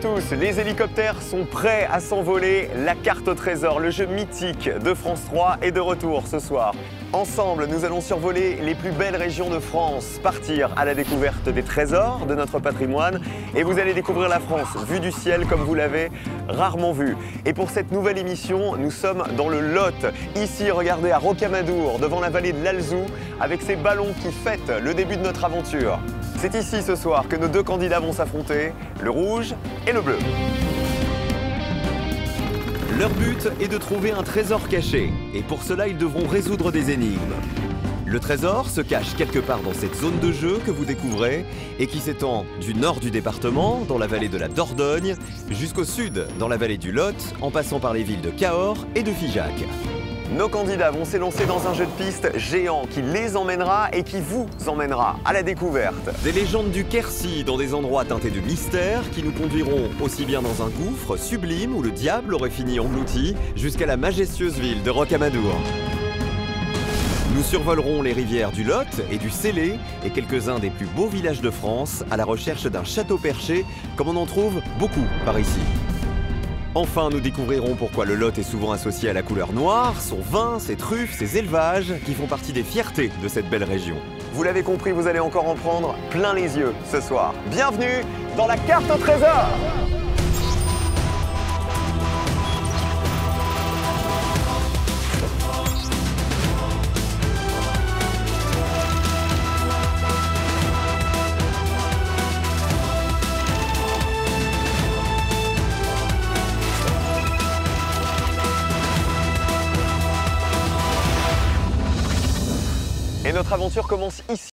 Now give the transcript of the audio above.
tous, les hélicoptères sont prêts à s'envoler. La carte au trésor, le jeu mythique de France 3 est de retour ce soir. Ensemble, nous allons survoler les plus belles régions de France, partir à la découverte des trésors de notre patrimoine et vous allez découvrir la France vue du ciel comme vous l'avez rarement vue. Et pour cette nouvelle émission, nous sommes dans le Lot. Ici, regardez à Rocamadour, devant la vallée de l'Alzou, avec ces ballons qui fêtent le début de notre aventure. C'est ici ce soir que nos deux candidats vont s'affronter, le rouge et le bleu. Leur but est de trouver un trésor caché, et pour cela ils devront résoudre des énigmes. Le trésor se cache quelque part dans cette zone de jeu que vous découvrez et qui s'étend du nord du département, dans la vallée de la Dordogne, jusqu'au sud, dans la vallée du Lot, en passant par les villes de Cahors et de Figeac. Nos candidats vont s'élancer dans un jeu de piste géant qui les emmènera et qui vous emmènera à la découverte. Des légendes du Quercy dans des endroits teintés de mystère qui nous conduiront aussi bien dans un gouffre sublime où le diable aurait fini englouti jusqu'à la majestueuse ville de Rocamadour. Nous survolerons les rivières du Lot et du Célé et quelques-uns des plus beaux villages de France à la recherche d'un château perché comme on en trouve beaucoup par ici. Enfin, nous découvrirons pourquoi le Lot est souvent associé à la couleur noire, son vin, ses truffes, ses élevages, qui font partie des fiertés de cette belle région. Vous l'avez compris, vous allez encore en prendre plein les yeux ce soir. Bienvenue dans la carte au trésor! Et notre aventure commence ici,